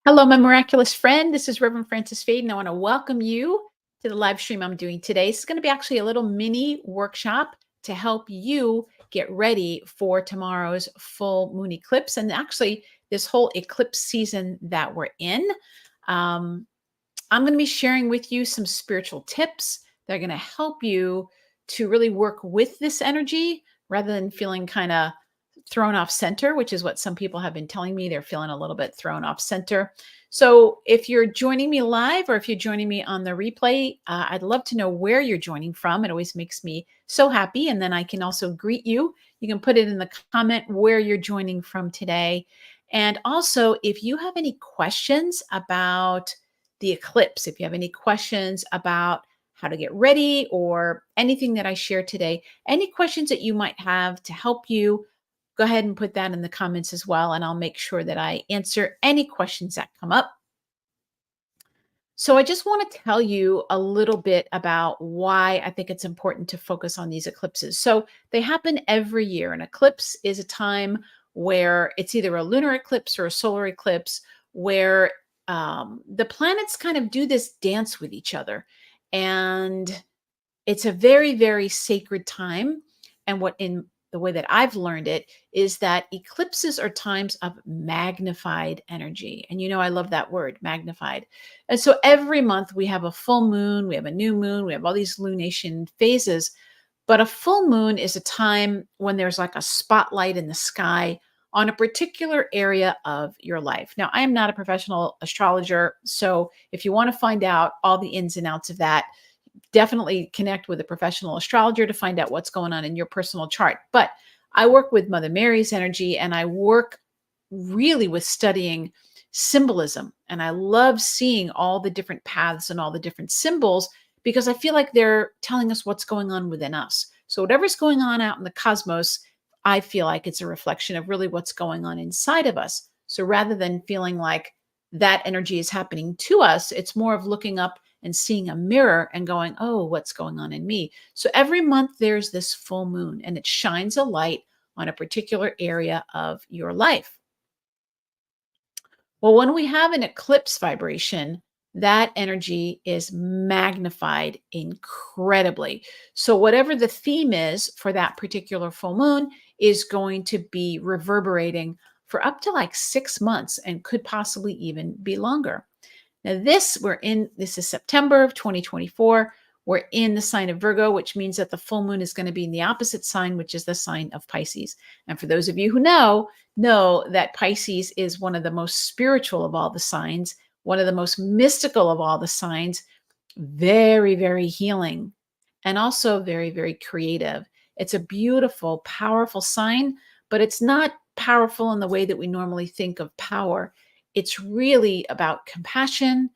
Hello, my miraculous friend. This is Reverend Francis Fade, and I want to welcome you to the live stream I'm doing today. It's going to be actually a little mini workshop to help you get ready for tomorrow's full moon eclipse and actually this whole eclipse season that we're in. Um, I'm going to be sharing with you some spiritual tips that are going to help you to really work with this energy rather than feeling kind of thrown off center, which is what some people have been telling me. They're feeling a little bit thrown off center. So, if you're joining me live or if you're joining me on the replay, I'd love to know where you're joining from. It always makes me so happy. And then I can also greet you. You can put it in the comment where you're joining from today. And also, if you have any questions about the eclipse, if you have any questions about how to get ready or anything that I share today, any questions that you might have to help you, go ahead and put that in the comments as well. And I'll make sure that I answer any questions that come up. So, I just want to tell you a little bit about why I think it's important to focus on these eclipses. So, they happen every year. An eclipse is a time where it's either a lunar eclipse or a solar eclipse, where the planets kind of do this dance with each other. And it's a very, very sacred time. And what in the way that I've learned it is that eclipses are times of magnified energy. And I love that word, magnified. And so every month we have a full moon, we have a new moon, we have all these lunation phases. But a full moon is a time when there's like a spotlight in the sky on a particular area of your life. Now, I am not a professional astrologer. So if you want to find out all the ins and outs of that, definitely connect with a professional astrologer to find out what's going on in your personal chart. But I work with Mother Mary's energy and I work really with studying symbolism. And I love seeing all the different paths and all the different symbols because I feel like they're telling us what's going on within us. So, whatever's going on out in the cosmos, I feel like it's a reflection of really what's going on inside of us. So, rather than feeling like that energy is happening to us, it's more of looking up and seeing a mirror and going, oh, what's going on in me? So every month there's this full moon and it shines a light on a particular area of your life. Well, when we have an eclipse vibration, that energy is magnified incredibly. So, whatever the theme is for that particular full moon is going to be reverberating for up to like 6 months and could possibly even be longer. Now, this is September of 2024. We're in the sign of Virgo, which means that the full moon is going to be in the opposite sign, which is the sign of Pisces. And for those of you who know that Pisces is one of the most spiritual of all the signs, one of the most mystical of all the signs, very, very healing, and also very, very creative. It's a beautiful, powerful sign, but it's not powerful in the way that we normally think of power. It's really about compassion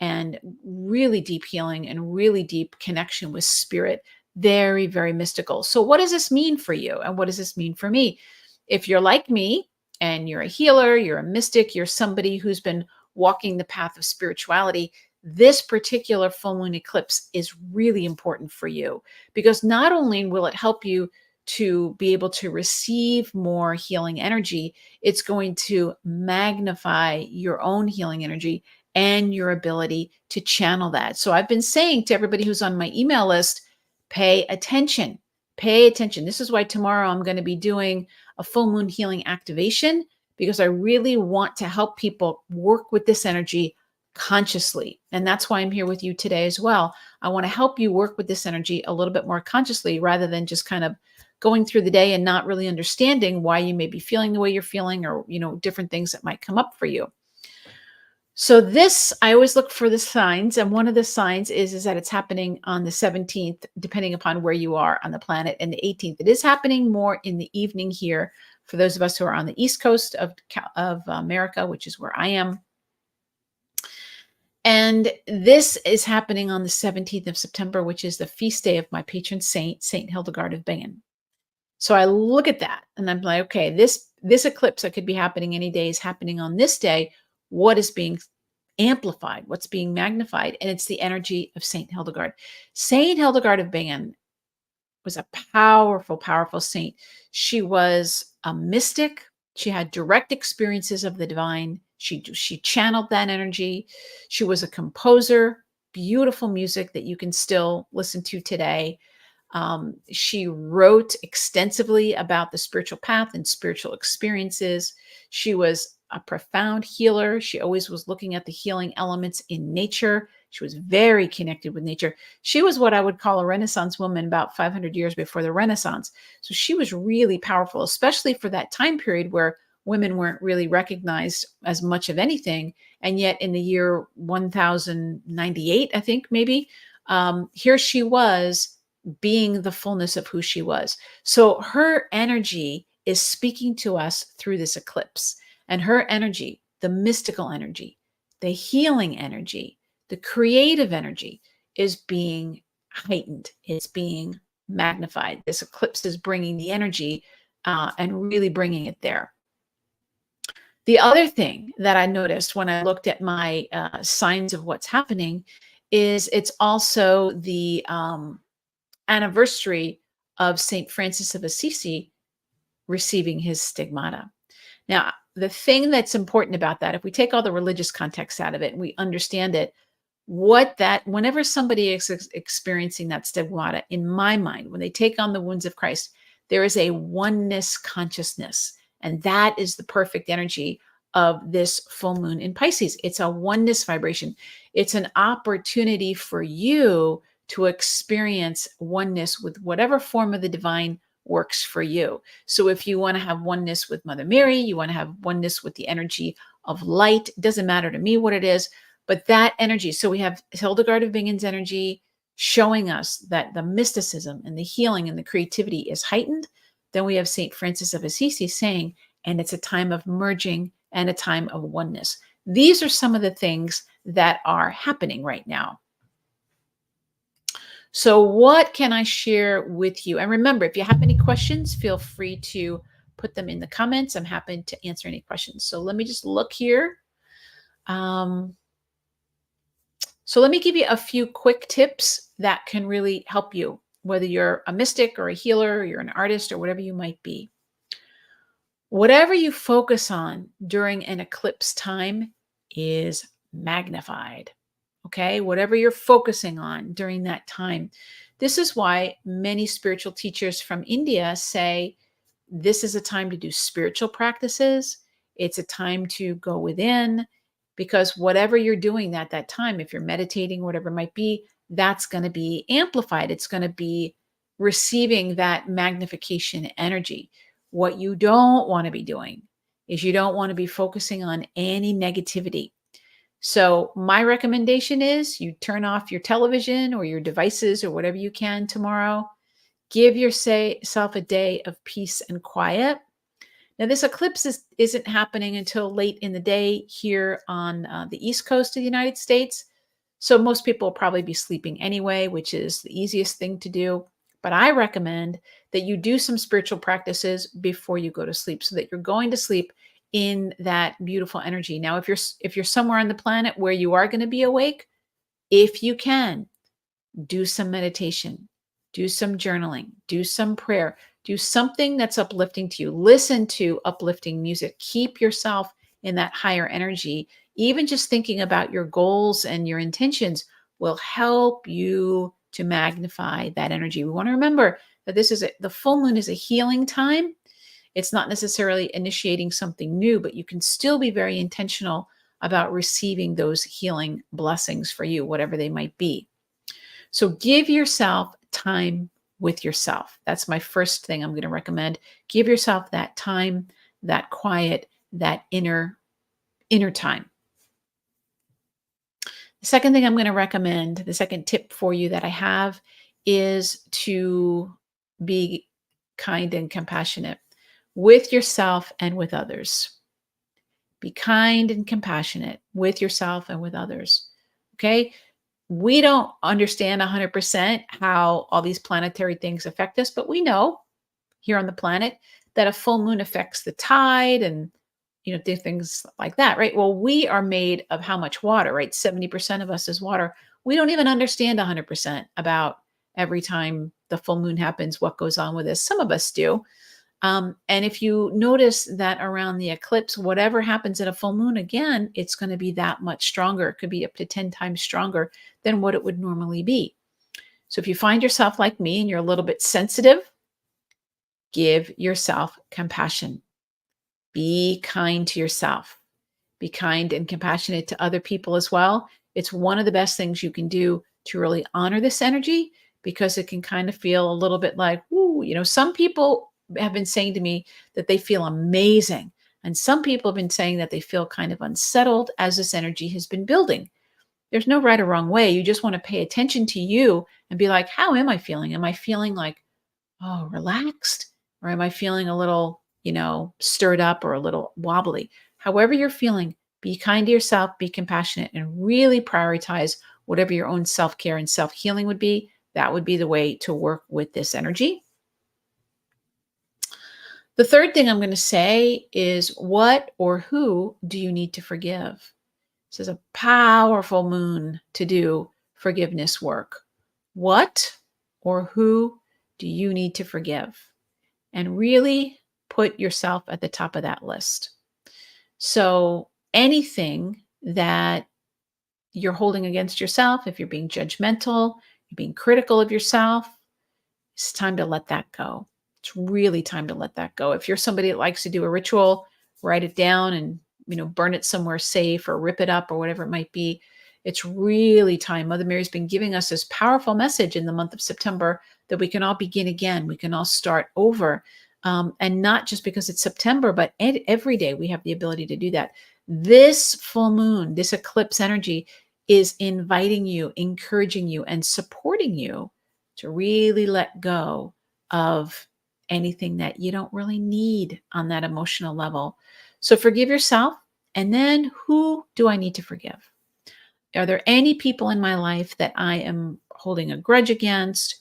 and really deep healing and really deep connection with spirit. Very, very mystical. So, what does this mean for you? And what does this mean for me? If you're like me and you're a healer, you're a mystic, you're somebody who's been walking the path of spirituality, this particular full moon eclipse is really important for you because not only will it help you to be able to receive more healing energy, it's going to magnify your own healing energy and your ability to channel that. So I've been saying to everybody who's on my email list, pay attention. Pay attention. This is why tomorrow I'm going to be doing a full moon healing activation because I really want to help people work with this energy consciously. And that's why I'm here with you today as well. I want to help you work with this energy a little bit more consciously rather than just kind of going through the day and not really understanding why you may be feeling the way you're feeling or, different things that might come up for you. So I always look for the signs. And one of the signs is that it's happening on the 17th, depending upon where you are on the planet, and the 18th. It is happening more in the evening here for those of us who are on the East Coast of America, which is where I am. And this is happening on the 17th of September, which is the feast day of my patron saint, Saint Hildegard of B. So I look at that and I'm like, okay, this eclipse that could be happening any day is happening on this day. What is being amplified? What's being magnified? And it's the energy of Saint Hildegard. Saint Hildegard of Bingen was a powerful, powerful saint. She was a mystic. She had direct experiences of the divine. She channeled that energy. She was a composer, beautiful music that you can still listen to today. She wrote extensively about the spiritual path and spiritual experiences. She was a profound healer. She always was looking at the healing elements in nature. She was very connected with nature. She was what I would call a Renaissance woman about 500 years before the Renaissance. So she was really powerful, especially for that time period where women weren't really recognized as much of anything. And yet in the year 1098, I think maybe, here she was being the fullness of who she was. So her energy is speaking to us through this eclipse. And her energy, the mystical energy, the healing energy, the creative energy is being heightened. It's being magnified. This eclipse is bringing the energy and really bringing it there. The other thing that I noticed when I looked at my signs of what's happening is it's also the anniversary of St. Francis of Assisi receiving his stigmata. Now, the thing that's important about that, if we take all the religious context out of it and we understand it, whenever somebody is experiencing that stigmata, in my mind, when they take on the wounds of Christ, there is a oneness consciousness. And that is the perfect energy of this full moon in Pisces. It's a oneness vibration. It's an opportunity for you to experience oneness with whatever form of the divine works for you. So if you want to have oneness with Mother Mary, you want to have oneness with the energy of light, it doesn't matter to me what it is, but that energy. So we have Hildegard of Bingen's energy showing us that the mysticism and the healing and the creativity is heightened. Then we have St. Francis of Assisi saying, and it's a time of merging and a time of oneness. These are some of the things that are happening right now. So what can I share with you? And remember, if you have any questions, feel free to put them in the comments. I'm happy to answer any questions. So let me just look here. So let me give you a few quick tips that can really help you, whether you're a mystic or a healer, or you're an artist or whatever you might be. Whatever you focus on during an eclipse time is magnified. Okay, whatever you're focusing on during that time. This is why many spiritual teachers from India say this is a time to do spiritual practices. It's a time to go within, because whatever you're doing at that time, if you're meditating, whatever it might be, that's going to be amplified. It's going to be receiving that magnification energy. What you don't want to be doing is you don't want to be focusing on any negativity. So my recommendation is you turn off your television or your devices or whatever you can tomorrow. Give yourself a day of peace and quiet. Now, this eclipse isn't happening until late in the day here on the East Coast of the United States. So most people will probably be sleeping anyway, which is the easiest thing to do. But I recommend that you do some spiritual practices before you go to sleep so that you're going to sleep in that beautiful energy. Now, if you're somewhere on the planet where you are going to be awake, if you can, do some meditation, do some journaling, do some prayer, do something that's uplifting to you. Listen to uplifting music. Keep yourself in that higher energy. Even just thinking about your goals and your intentions will help you to magnify that energy. We want to remember that the full moon is a healing time. It's not necessarily initiating something new, but you can still be very intentional about receiving those healing blessings for you, whatever they might be. So give yourself time with yourself. That's my first thing I'm going to recommend. Give yourself that time, that quiet, that inner time. The second thing I'm going to recommend, the second tip for you that I have, is to be kind and compassionate with yourself and with others. Be kind and compassionate with yourself and with others. Okay? We don't understand 100% how all these planetary things affect us, but we know here on the planet that a full moon affects the tide and things like that, right? Well, we are made of how much water, right? 70% of us is water. We don't even understand 100% about every time the full moon happens, what goes on with us. Some of us do. And if you notice that around the eclipse, whatever happens at a full moon, again, it's going to be that much stronger. It could be up to 10 times stronger than what it would normally be. So if you find yourself like me and you're a little bit sensitive, give yourself compassion. Be kind to yourself. Be kind and compassionate to other people as well. It's one of the best things you can do to really honor this energy, because it can kind of feel a little bit like, ooh, some people have been saying to me that they feel amazing. And some people have been saying that they feel kind of unsettled as this energy has been building. There's no right or wrong way. You just want to pay attention to you and be like, how am I feeling? Am I feeling like, oh, relaxed? Or am I feeling a little, stirred up or a little wobbly? However you're feeling, be kind to yourself, be compassionate, and really prioritize whatever your own self-care and self-healing would be. That would be the way to work with this energy. The third thing I'm going to say is, what or who do you need to forgive? This is a powerful moon to do forgiveness work. What or who do you need to forgive? And really put yourself at the top of that list. So anything that you're holding against yourself, if you're being judgmental, you're being critical of yourself, it's time to let that go. It's really time to let that go. If you're somebody that likes to do a ritual, write it down and burn it somewhere safe or rip it up or whatever it might be. It's really time. Mother Mary's been giving us this powerful message in the month of September that we can all begin again. We can all start over. And not just because it's September, but every day we have the ability to do that. This full moon, this eclipse energy is inviting you, encouraging you, and supporting you to really let go of anything that you don't really need on that emotional level. So forgive yourself. And then, who do I need to forgive? Are there any people in my life that I am holding a grudge against?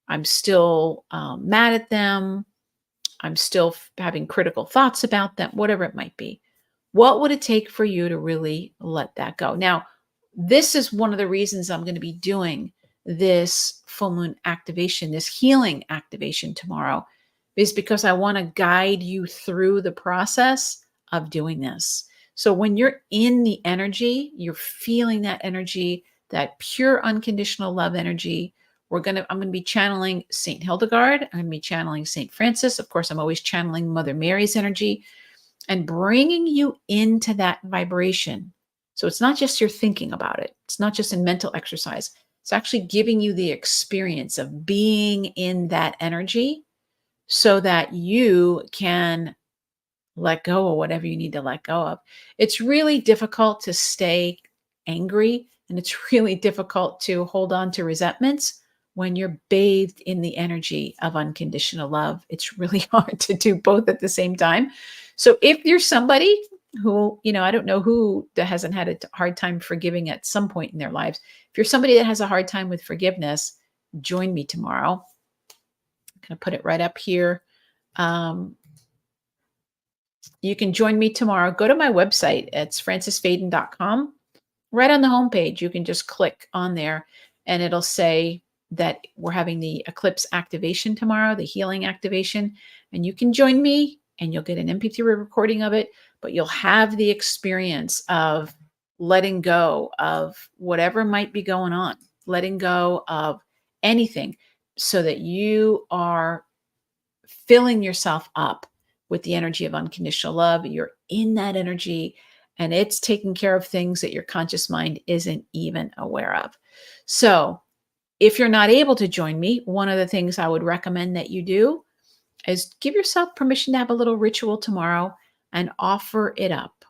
I'm still mad at them. I'm still having critical thoughts about them, whatever it might be. What would it take for you to really let that go? Now, this is one of the reasons I'm going to be doing this full moon activation, this healing activation tomorrow, is because I want to guide you through the process of doing this. So when you're in the energy, you're feeling that energy, that pure unconditional love energy. I'm going to be channeling Saint Hildegard. I'm going to be channeling Saint Francis. Of course, I'm always channeling Mother Mary's energy and bringing you into that vibration. So it's not just you're thinking about it. It's not just a mental exercise. It's actually giving you the experience of being in that energy so that you can let go of whatever you need to let go of. It's really difficult to stay angry, and it's really difficult to hold on to resentments when you're bathed in the energy of unconditional love. It's really hard to do both at the same time. So if you're somebody who, I don't know who that hasn't had a hard time forgiving at some point in their lives. If you're somebody that has a hard time with forgiveness, join me tomorrow. I'm going to put it right up here. You can join me tomorrow. Go to my website. It's francisfaden.com. Right on the homepage, you can just click on there and it'll say that we're having the eclipse activation tomorrow, the healing activation. And you can join me and you'll get an MP3 recording of it, but you'll have the experience of letting go of whatever might be going on, letting go of anything so that you are filling yourself up with the energy of unconditional love. You're in that energy and it's taking care of things that your conscious mind isn't even aware of. So if you're not able to join me, one of the things I would recommend that you do is give yourself permission to have a little ritual tomorrow and offer it up.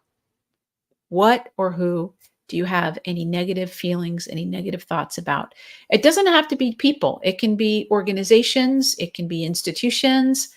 What or who do you have any negative feelings, any negative thoughts about? It doesn't have to be people. It can be organizations. It can be institutions.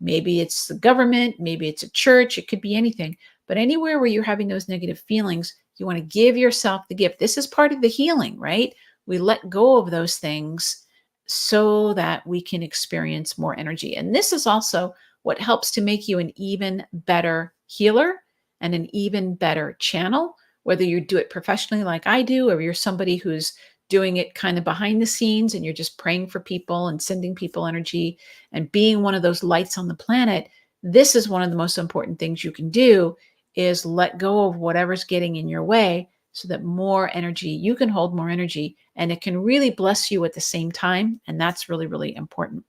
Maybe it's the government. Maybe it's a church. It could be anything. But anywhere where you're having those negative feelings, you want to give yourself the gift. This is part of the healing, right? We let go of those things so that we can experience more energy. And this is also what helps to make you an even better healer and an even better channel, whether you do it professionally like I do, or you're somebody who's doing it kind of behind the scenes and you're just praying for people and sending people energy and being one of those lights on the planet. this is one of the most important things you can do, is let go of whatever's getting in your way so that more energy, you can hold more energy, and it can really bless you at the same time. And that's really, really important.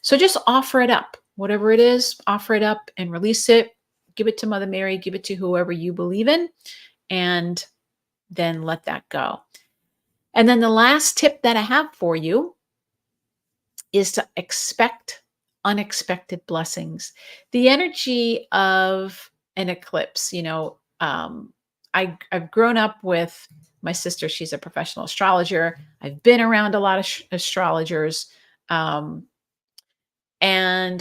So just offer it up, whatever it is, offer it up and release it. Give it to Mother Mary, give it to whoever you believe in, and then let that go. And then the last tip that I have for you is to expect unexpected blessings. The energy of an eclipse, I've grown up with my sister. She's a professional astrologer. I've been around a lot of astrologers. And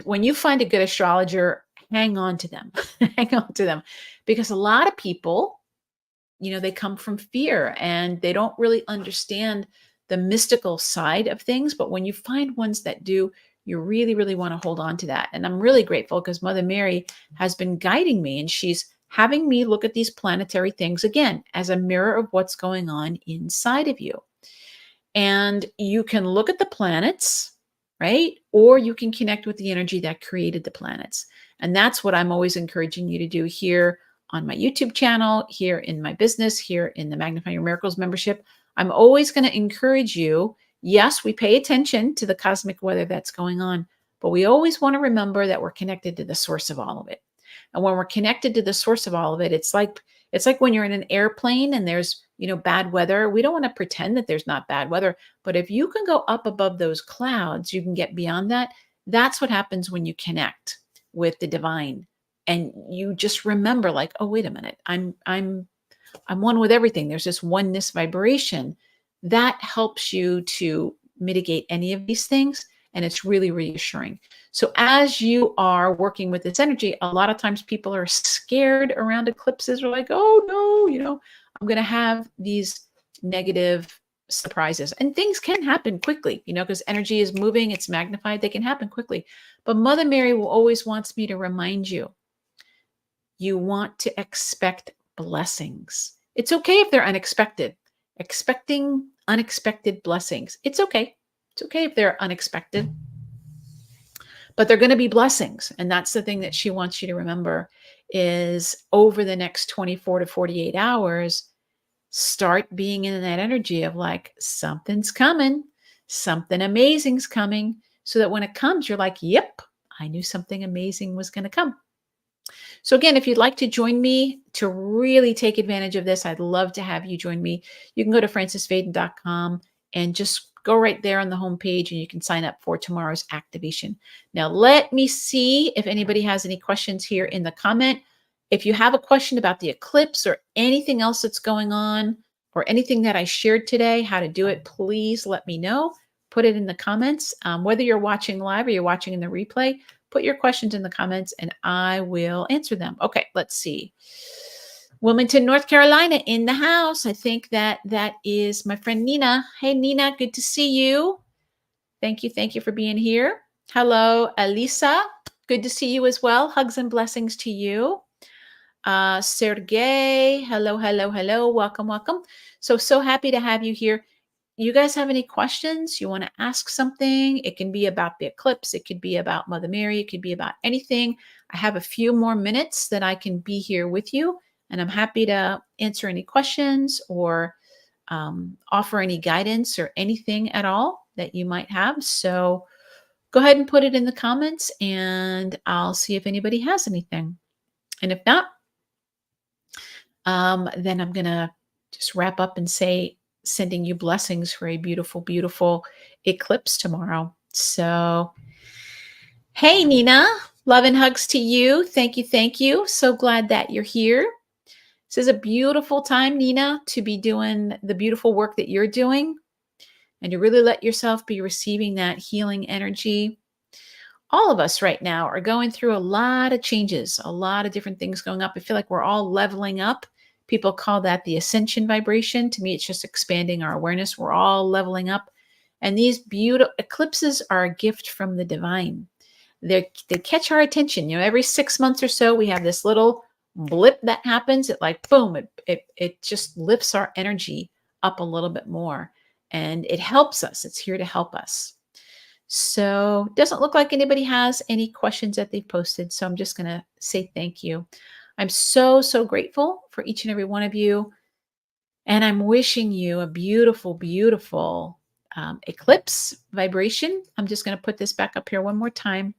when you find a good astrologer, hang on to them, hang on to them, because a lot of people, they come from fear and they don't really understand the mystical side of things. But when you find ones that do, you really, really want to hold on to that. And I'm really grateful because Mother Mary has been guiding me, and she's having me look at these planetary things again as a mirror of what's going on inside of you. And you can look at the planets, right? Or you can connect with the energy that created the planets. And that's what I'm always encouraging you to do here on my YouTube channel, here in my business, here in the Magnifying Your Miracles membership. I'm always going to encourage you. Yes, we pay attention to the cosmic weather that's going on, but we always want to remember that we're connected to the source of all of it. And when we're connected to the source of all of it, it's like when you're in an airplane and there's, bad weather. We don't want to pretend that there's not bad weather, but if you can go up above those clouds, you can get beyond that. That's what happens when you connect with the divine. And you just remember, like, oh, wait a minute, I'm one with everything. There's this oneness vibration that helps you to mitigate any of these things. And it's really reassuring. So as you are working with this energy, a lot of times people are scared around eclipses. They're like, oh no, I'm going to have these negative surprises. And things can happen quickly, because energy is moving, it's magnified, they can happen quickly. But Mother Mary always wants me to remind you, you want to expect blessings. It's okay if they're unexpected. Expecting unexpected blessings. It's okay. It's okay if they're unexpected, but they're going to be blessings. And that's the thing that she wants you to remember, is over the next 24 to 48 hours, start being in that energy of like, something's coming, something amazing's coming, so that when it comes, you're like, yep, I knew something amazing was going to come. So again, if you'd like to join me to really take advantage of this, I'd love to have you join me. You can go to francisfaden.com and just go right there on the homepage, and you can sign up for tomorrow's activation. Now, let me see if anybody has any questions here in the comment. If you have a question about the eclipse or anything else that's going on, or anything that I shared today, how to do it, please let me know. Put it in the comments. Whether you're watching live or you're watching in the replay, put your questions in the comments and I will answer them. Okay, let's see. Wilmington, North Carolina in the house. I think that is my friend Nina. Hey, Nina, good to see you. Thank you. Thank you for being here. Hello, Elisa. Good to see you as well. Hugs and blessings to you. Sergey, hello, hello, hello. Welcome, welcome. So happy to have you here. You guys have any questions? You want to ask something? It can be about the eclipse. It could be about Mother Mary. It could be about anything. I have a few more minutes that I can be here with you, and I'm happy to answer any questions or offer any guidance or anything at all that you might have. So go ahead and put it in the comments, and I'll see if anybody has anything. And if not, then I'm going to just wrap up and say, sending you blessings for a beautiful, beautiful eclipse tomorrow. So, hey, Nina, love and hugs to you. Thank you. Thank you. So glad that you're here. This is a beautiful time, Nina, to be doing the beautiful work that you're doing, and to really let yourself be receiving that healing energy. All of us right now are going through a lot of changes, a lot of different things going up. I feel like we're all leveling up. People call that the ascension vibration. To me, it's just expanding our awareness. We're all leveling up. And these beautiful eclipses are a gift from the divine. They catch our attention. Every 6 months or so, we have this little blip that happens. It like, boom, it just lifts our energy up a little bit more. And it helps us. It's here to help us. So doesn't look like anybody has any questions that they've posted. So I'm just going to say thank you. I'm so, so grateful for each and every one of you. And I'm wishing you a beautiful, beautiful eclipse vibration. I'm just going to put this back up here one more time.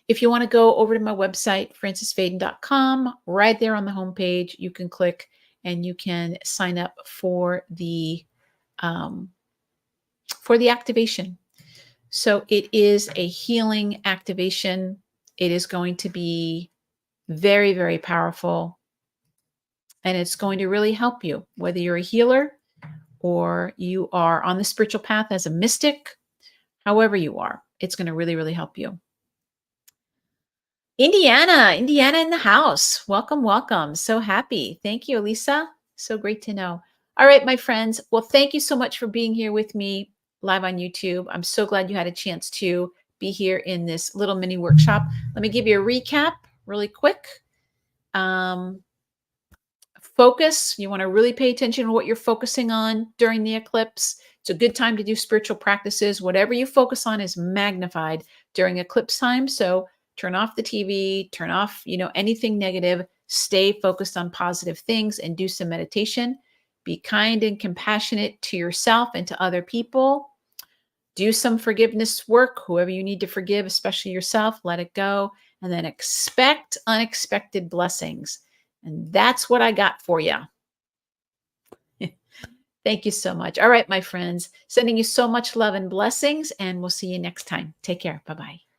If you want to go over to my website, francisfaden.com, right there on the homepage, you can click and you can sign up um, for the activation. So it is a healing activation. It is going to be very, very powerful. And it's going to really help you, whether you're a healer or you are on the spiritual path as a mystic, however you are, it's going to really, really help you. Indiana in the house. Welcome, welcome. So happy. Thank you, Elisa. So great to know. All right, my friends. Well, thank you so much for being here with me live on YouTube. I'm so glad you had a chance to be here in this little mini workshop. Let me give you a recap really quick. Focus. You want to really pay attention to what you're focusing on during the eclipse. It's a good time to do spiritual practices. Whatever you focus on is magnified during eclipse time. So turn off the TV, turn off, anything negative, stay focused on positive things and do some meditation. Be kind and compassionate to yourself and to other people. Do some forgiveness work, whoever you need to forgive, especially yourself, let it go. And then expect unexpected blessings. And that's what I got for you. Thank you so much. All right, my friends, sending you so much love and blessings, and we'll see you next time. Take care. Bye-bye.